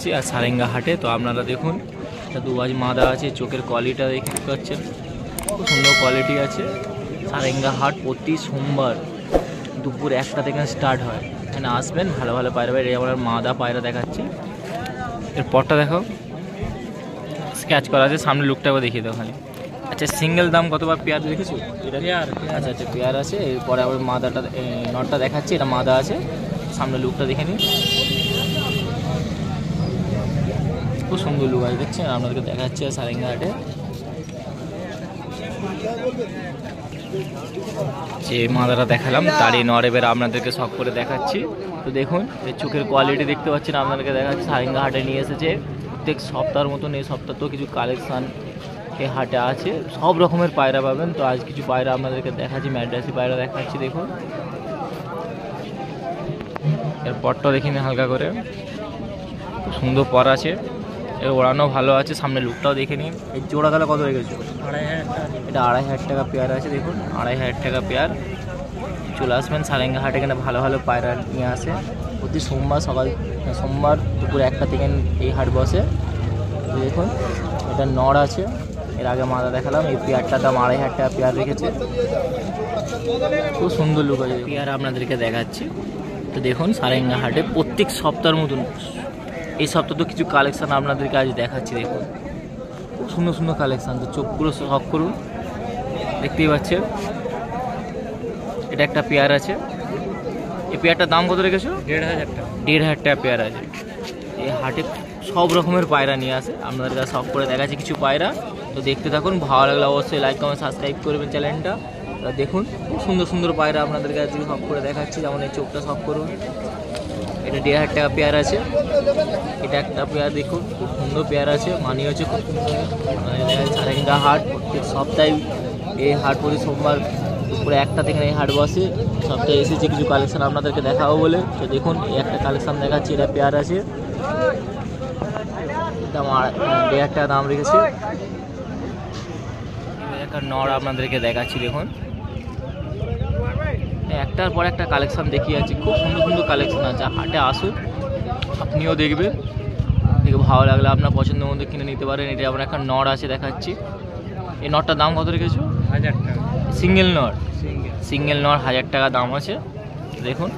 আছি আর সারেঙ্গা হাটে। তো আপনারা দেখুন এটা দুবাজ মাদা আছে, চোখের কোয়ালিটিটা দেখতে পাচ্ছেন, খুব সুন্দর কোয়ালিটি আছে। সারেঙ্গা হাট প্রতি সোমবার দুপুর 1টা থেকে স্টার্ট হয়, এখানে আসবেন, ভালো ভালো পায়রা পাই। এই আমার মাদা পায়রা দেখাচ্ছি, এর পরটা দেখো স্কেচ করা আছে, সামনে লুকটাকে দেখিয়ে দাও খালি। আচ্ছা সিঙ্গেল দাম কত বা পেয়ার দেখেছো? এটা পেয়ার, আচ্ছা আচ্ছা পেয়ার আছে। এরপরে আবার মাদাটা নটটা দেখাচ্ছি, এটা মাদা আছে, সামনে লুকটা দেখে নিন, খুব সুন্দর লুক আছে দেখছেন, আপনাদেরকে দেখাচ্ছি সারেঙ্গা হাটে। যে মাদাটা দেখালাম তারই নর এবার আপনাদেরকে শখ করে দেখাচ্ছি। তো দেখুন এই চোখের কোয়ালিটি দেখতে পাচ্ছেন, আপনাদেরকে দেখাচ্ছি। সারেঙ্গা হাটে নিয়ে এসেছে প্রত্যেক সপ্তাহের মতন, এই সপ্তাহতেও কিছু কালেকশান এই হাটে আছে, সব রকমের পায়রা পাবেন। তো আজ কিছু পায়রা আপনাদেরকে দেখাচ্ছি, ম্যাড্রাসি পায়রা দেখাচ্ছি। দেখুন এর পরটা দেখে নিন হালকা করে, খুব সুন্দর পর আছে, এর ওড়ানো ভালো আছে, সামনে লুকটাও দেখে নিন। এই জোড়া গেলে কত রেখেছো? 2500 এটা 2500 টাকা পেয়ার আছে। দেখুন 2500 টাকা পেয়ার। চলে আসবেন সারেঙ্গা হাটে, এখানে ভালো ভালো পায়রা নিয়ে আসে প্রতি সোমবার সোমবার দুপুর 1টা থেকে এই হাট বসে। দেখুন এটা নর আছে, এর আগে মাদা দেখালাম। এই পেয়ারটার দাম 2500 টাকা পেয়ার রেখেছে, খুব সুন্দর লুক আছে পেয়ার আপনাদেরকে দেখাচ্ছি। তো দেখুন সারেঙ্গা হাটে প্রত্যেক সপ্তাহের মতন এই সপ্তাহ তো কিছু কালেকশান আপনাদেরকে আজ দেখাচ্ছি। দেখুন খুব সুন্দর সুন্দর কালেকশান, তো চোখগুলো শখ করুন, দেখতেই পাচ্ছেন। এটা একটা পেয়ার আছে, এই পেয়ারটার দাম কত রেখেছো? 1500 টাকা পেয়ার আছে। এই হাটে সব রকমের পায়রা নিয়ে আসে, আপনাদের কাছে শখ করে দেখাচ্ছি কিছু পায়রা। তো দেখতে থাকুন, ভালো লাগলে অবশ্যই লাইক কমেন্ট সাবস্ক্রাইব করবেন চ্যানেলটা। দেখুন খুব সুন্দর সুন্দর পায়রা আপনাদের কাছে শখ করে দেখাচ্ছি, যেমন এই চোখটা শখ করুন। এটা 1500 টাকা পেয়ার আছে। এটা একটা পেয়ার দেখুন, খুব সুন্দর পেয়ার আছে, মানি হচ্ছে খুব সুন্দর। সারেঙ্গা হাট প্রত্যেক সপ্তাহে এই হাট প্রতি সোমবার দুপুরে 1টা থেকে এই হাট বসে। সপ্তাহে এসেছে কিছু কালেকশান আপনাদেরকে দেখাবো বলে। তো দেখুন এই একটা কালেকশান দেখাচ্ছি, এটা পেয়ার আছে, দাম 1500 টাকা দাম রেখেছে। একটা নর আপনাদেরকে দেখাচ্ছি, দেখুন একটার পর একটা কালেকশান দেখিয়ে যাচ্ছি, খুব সুন্দর সুন্দর কালেকশান আছে। হাটে আসুন, আপনিও দেখবেন, দেখে ভালো লাগলে আপনার পছন্দের মধ্যে কিনে নিতে পারেন। এটা আমরা একটা নর আছে দেখাচ্ছি, এই নরটার দাম কত রেখেছো? 1000 টাকা সিঙ্গেল নর, সিঙ্গেল নর 1000 টাকা দাম আছে। দেখুন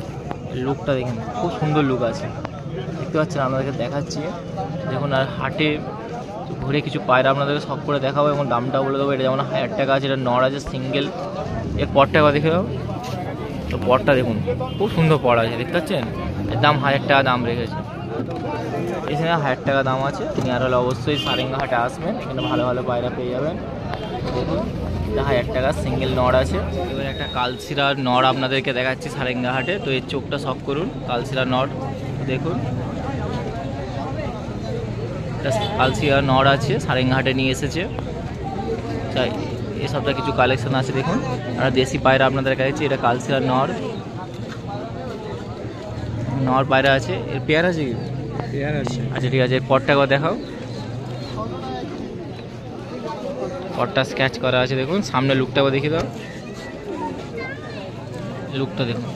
লুকটা দেখুন, খুব সুন্দর লুক আছে, দেখতে পাচ্ছেন, আপনাদেরকে দেখাচ্ছি। দেখুন আর হাটে ঘুরে কিছু পায়রা আপনাদেরকে শখ করে দেখাবো এবং দামটা বলে দেবো। এটা যেমন 1000 টাকা আছে, এটা নর আছে সিঙ্গেল। এর পরটা একবার দেখে দাও, তো পরটা দেখুন খুব সুন্দর পর আছে, দেখতে পাচ্ছেন, এর দাম 1000 টাকা দাম রেখেছে। এখানে 1000 টাকা দাম আছে। তুমি আর হলে অবশ্যই সারেঙ্গা হাটে আসবেন, এখানে ভালো ভালো পায়রা পেয়ে যাবেন। দেখুন এটা 1000 টাকা সিঙ্গেল নর আছে। এবার একটা কালশিরার নর আপনাদেরকে দেখাচ্ছি সারেঙ্গা হাটে। তো এর চোখটা শখ করুন, কালশিরার নর দেখুন, এটা কালশিরার নর আছে, সারেঙ্গা হাটে নিয়ে এসেছে। তাই এই সবটা কিছু কালেকশন আছে, দেখুন আর দেশি পায়রা আপনাদের কাছে। এটা কালশিরার নর, নর পায়রা আছে। এর পেয়ার আছে কি? পেয়ার আছে। আচ্ছা ঠিক আছে, এর পরটা একবার দেখাও, পরটা স্কেচ করা আছে। দেখুন সামনে লুকটাও দেখিয়ে দাও, লুকটা দেখুন,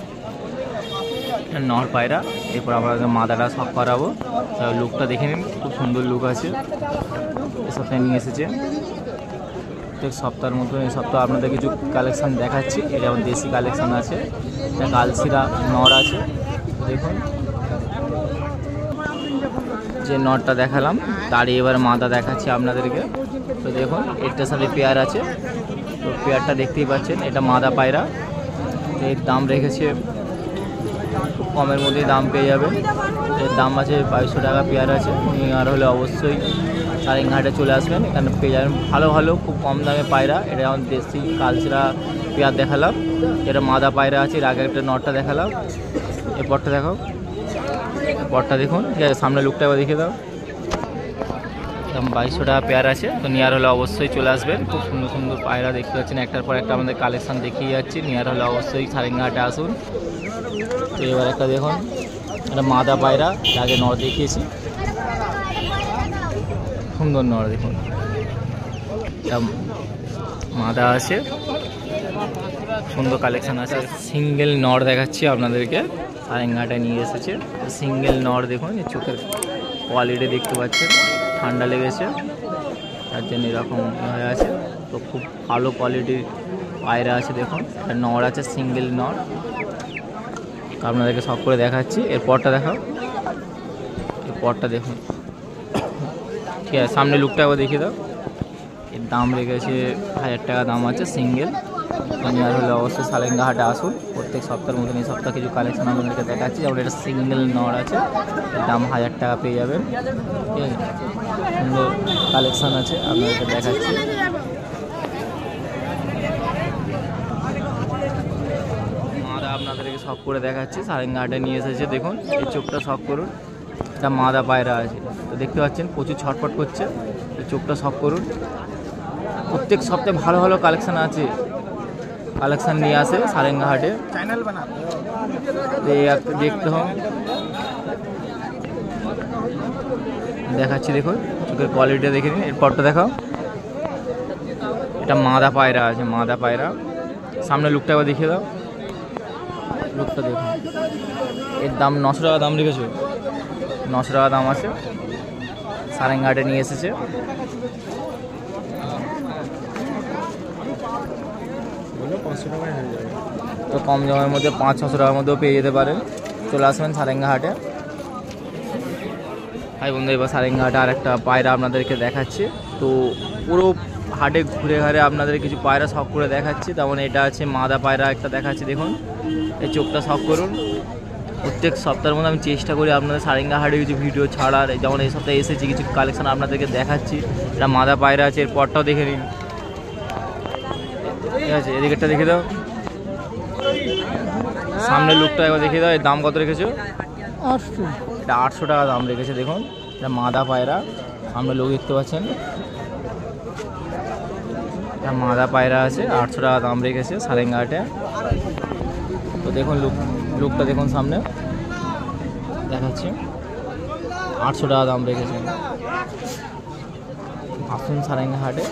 নর পায়রা। এরপর আমরা মাদাটা শখ করাবো, লুকটা দেখে নিন, খুব সুন্দর লুক আছে। এই সপ্তাহে নিয়ে এসেছে প্রত্যেক সপ্তাহের মতো। এই সপ্তাহ আপনাদের কিছু কালেকশান দেখাচ্ছি, এটা যেমন দেশি কালেকশান আছে। এটা কালশিরা নর আছে, দেখুন যে নরটা দেখালাম তারই এবার মাদা দেখাচ্ছি আপনাদেরকে। তো দেখুন এটার সাথে পেয়ার আছে, তো পেয়ারটা দেখতেই পাচ্ছেন, এটা মাদা পায়রা। এর দাম রেখেছে খুব কমের মধ্যেই দাম পেয়ে যাবে। এর দাম আছে 2200 টাকা পেয়ার আছে। আর হলে অবশ্যই সারেঙ্গা হাটে চলে আসবেন, এখানে পেয়ে যাবেন ভালো ভালো খুব কম দামে পায়রা। এটা যেমন দেশি কালশিরা পেয়ার দেখালাম, এটা মাদা পায়রা আছে। এর আগে একটা নটটা দেখালাম, এই পরটা দেখো, পরটা দেখুন, ঠিক আছে, সামনে লুকটা একবার দেখে দাও। দাম 2200 টাকা পেয়ার আছে। তো নিয়ার হলে অবশ্যই চলে আসবেন, খুব সুন্দর সুন্দর পায়রা দেখতে পাচ্ছেন, একটার পর একটা আমাদের কালেকশান দেখিয়ে যাচ্ছি। নিয়ার হলে অবশ্যই সারেঙ্গা হাটে আসুন। তো এবার একটা দেখুন, এটা মাদা পায়রা, আগে নর দেখিয়েছি, সুন্দর নর দেখুন, এটা মাদা আছে, সুন্দর কালেকশান আছে। সিঙ্গেল নর দেখাচ্ছি আপনাদেরকে, সারেঙ্গা হাটে নিয়ে এসেছে সিঙ্গেল নর। দেখুন এই চোখের কোয়ালিটি দেখতে পাচ্ছেন, ঠান্ডা লেগেছে তার জন্য এরকম হয়ে আছে। তো খুব ভালো কোয়ালিটির পায়রা আছে দেখুন, নড় আছে, সিঙ্গেল নড়। আপনাদেরকে সব করে দেখাচ্ছি। এরপরটা দেখাও, এরপরটা দেখুন। ঠিক আছে, সামনে লুকটা একবার দেখিয়ে দাও। এর দাম রেখেছে 1000 টাকা দাম আছে সিঙ্গেল। নেওয়ার হলে অবশ্যই সালেঙ্গা হাটে আসুন। প্রত্যেক সপ্তাহের মতন এই সপ্তাহে কিছু কালেকশন আপনাদেরকে দেখাচ্ছি। যেমন এটা সিঙ্গেল নড় আছে, এর দাম 1000 টাকা পেয়ে যাবেন। ঠিক আছে, সুন্দর কালেকশন আছে, আপনাদেরকে দেখাচ্ছি। মাদা আপনাদেরকে শখ করে দেখাচ্ছি, সালেঙ্গা হাটে নিয়ে এসেছে দেখুন। এই চোখটা শখ করুন, এটা মাদা পায়রা আছে। তো দেখতে পাচ্ছেন প্রচুর ছটফট করছে, এই চোখটা শখ করুন। প্রত্যেক সপ্তাহে ভালো ভালো কালেকশান আছে, কালেকশান নিয়ে আসে সারেঙ্গা হাটে। দেখতে হবে, দেখাচ্ছি দেখুন চোখের কোয়ালিটিটা দেখে নিন। এরপরটা দেখাও, এটা মাদা পায়রা আছে, মাদা পায়রা। সামনে লুকটা একবার দেখিয়ে দাও, লুকটা দেখুন। এর দাম 900 টাকা দাম রেখেছো, 900 টাকা দাম আছে। সারেঙ্গা হাটে নিয়ে এসেছে। তো কম দামের মধ্যে 500-600 টাকার মধ্যেও পেয়ে যেতে পারেন। চলে আসবেন সারেঙ্গা হাটে। হাই বন্ধু, এবার সারেঙ্গা হাটে আর একটা পায়রা আপনাদেরকে দেখাচ্ছি। তো পুরো হাটে ঘুরে ঘুরে আপনাদের কিছু পায়রা শখ করে দেখাচ্ছি। তেমন এটা আছে মাদা পায়রা একটা দেখাচ্ছি দেখুন। এই চোখটা শখ করুন। প্রত্যেক সপ্তাহের মধ্যে আমি চেষ্টা করি আপনাদের সারেঙ্গা হাটে কিছু ভিডিও ছাড়ার। যেমন এই সপ্তাহে এসেছি, কিছু কালেকশন আপনাদেরকে দেখাচ্ছি। এটা মাদা পায়রা আছে, এর পরটাও দেখে নিন। ঠিক আছে, এদিকেরটা দেখে দাও, সামনের লুকটা একবার দেখিয়ে দাও। এর দাম কত রেখেছো? 800। এটা 800 টাকা দাম রেখেছে দেখুন। এটা মাদা পায়রা, সামনে লোক দেখতে পাচ্ছেন। এটা মাদা পায়রা আছে, 800 টাকা দাম রেখেছে সারেঙ্গা হাটে। তো দেখুন লুকটা দেখুন, সামনে দেখাচ্ছি। 800 টাকা দাম রেখেছে। আসুন সারেঙ্গা হাটে।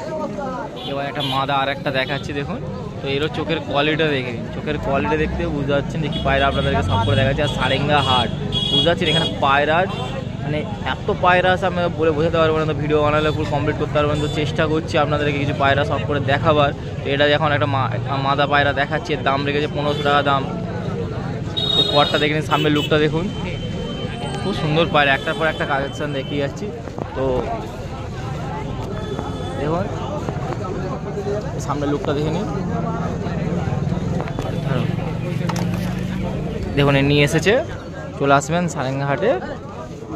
এবার একটা মাদা আর একটা দেখাচ্ছি দেখুন। তো এরও চোখের কোয়ালিটিটা দেখে নিন। চোখের কোয়ালিটি দেখতে বুঝতে পারছেন যে কি পায়রা আপনাদেরকে সব করে দেখাচ্ছি। আর সারেঙ্গা হাট বুঝতে পারছেন, এখানে পায়রার মানে এত পায়রা আছে আমি বলে বোঝাতে পারবো না। তো ভিডিও বানালে পুরো কমপ্লিট করতে পারবেন। তো চেষ্টা করছি আপনাদেরকে কিছু পায়রা সব করে দেখাবার। তো এটা এখন একটা মাদা পায়রা দেখাচ্ছি, এর দাম রেখেছে 1500 টাকা দাম। তো পরটা দেখে নিন, সামনের লুকটা দেখুন। খুব সুন্দর পায়রা, একটার পর একটা কালেকশন দেখিয়ে যাচ্ছি। তো দেখুন সামনের লুকটা দেখে নিন। দেখুন এ নিয়ে এসেছে, চলে আসবেন সারেঙ্গা হাটে,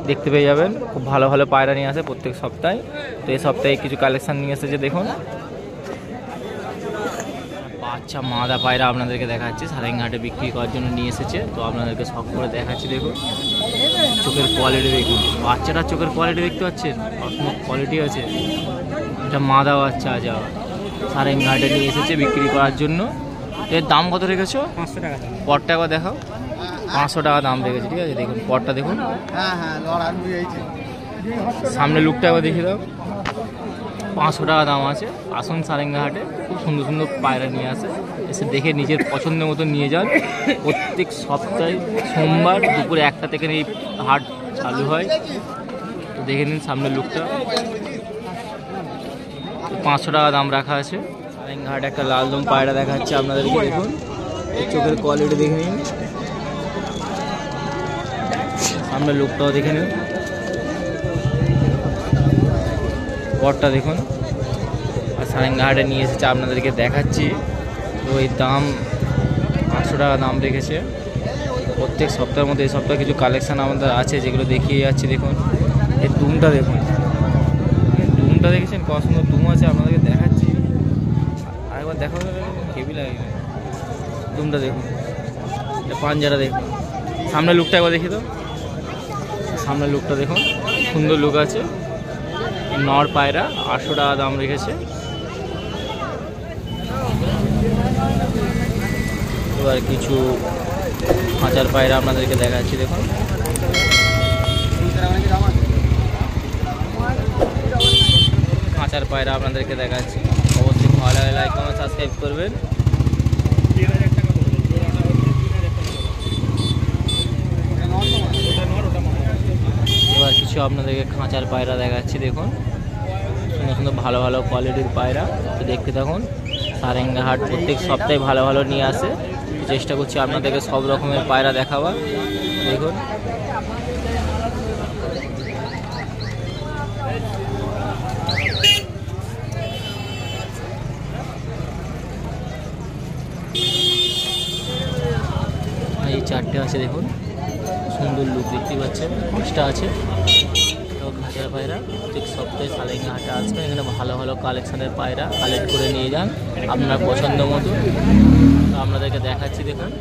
দেখতে পেয়ে যাবেন। খুব ভালো ভালো পায়রা নিয়ে আসে প্রত্যেক সপ্তাহে। তো এই সপ্তাহে কিছু কালেকশন নিয়ে এসেছে দেখুন। বাচ্চা মাদা পায়রা আপনাদেরকে দেখাচ্ছি, সারেঙ্গা হাটে বিক্রি করার জন্য নিয়ে এসেছে। তো আপনাদেরকে শখ করে দেখাচ্ছি দেখুন। চোখের কোয়ালিটি দেখুন, বাচ্চাটার চোখের কোয়ালিটি দেখতে পাচ্ছেন, অসম্ভব কোয়ালিটি আছে। এটা মাদা বাচ্চা আছে, সারেঙ্গা হাটে নিয়ে এসেছে বিক্রি করার জন্য। এর দাম কত রেখেছো? 500 টাকা। পরটা একবার দেখাও, 500 টাকা দাম রেখেছে। ঠিক আছে, দেখুন পরটা দেখুন। সামনে লুকটা একবার দেখিয়ে দাও। 500 টাকা দাম আছে। আসুন সারেঙ্গা হাটে, খুব সুন্দর সুন্দর পায়রা নিয়ে আসে। এসে দেখে নিজের পছন্দের মতো নিয়ে যান। প্রত্যেক সপ্তাহে সোমবার দুপুরে 1টা থেকে এই হাট চালু হয়। তো দেখে নিন সামনের লুকটা। 500 টাকা দাম রাখা আছে। সারেঙ্গা হাটে একটা লাল দম পায়রা দেখাচ্ছে আপনাদেরকে দেখুন। এই চোখের কোয়ালিটি দেখে নিন, সামনের লুকটাও দেখে নিন। পরটা দেখুন। আর সারেঙ্গা হাটে নিয়ে এসেছে আপনাদেরকে দেখাচ্ছি। তো এই দাম 800 টাকা দাম রেখেছে। প্রত্যেক সপ্তাহের মধ্যে এই সপ্তাহে কিছু কালেকশান আমাদের আছে, যেগুলো দেখিয়ে যাচ্ছি দেখুন। এই দুমটা দেখুন, দুমটা দেখেছেন কত সুন্দর দুম আছে, আপনাদেরকে দেখাচ্ছি। আরেকবার দেখা হেভি লাগে দুমটা দেখুন। পাঞ্জাটা দেখুন, সামনের লুকটা একবার দেখি তো। সামনের লুকটা দেখুন, সুন্দর লুক আছে। নর পায়রা 800 টাকা দাম রেখেছে। এবার কিছু খাঁচার পায়রা আপনাদেরকে দেখাচ্ছি দেখুন। খাঁচার পায়রা আপনাদেরকে দেখাচ্ছি। অবশ্যই ভালো লাগলে লাইক কমেন্ট সাবস্ক্রাইব করবেন। এবার কিছু কিছু আপনাদেরকে খাঁচার পায়রা দেখাচ্ছি। দেখুন সুন্দর সুন্দর ভালো ভালো কোয়ালিটির পায়রা, তো দেখতে থাকুন। সারেঙ্গা হাট প্রত্যেক সপ্তাহে ভালো ভালো নিয়ে আসে, চেষ্টা করছি আপনাদেরকে সব রকমের পায়রা দেখাবার। দেখুন এই চারটে আছে, দেখুন সুন্দর লুক দেখতে পাচ্ছেন। পাঁচটা আছে তো খাঁচার পায়রা। প্রত্যেক সপ্তাহে সারেঙ্গা হাটে আসবেন, এখানে ভালো ভালো কালেকশনের পায়রা কালেক্ট করে নিয়ে যান আপনার পছন্দ মতো। তো আপনাদেরকে দেখাচ্ছি, দেখুন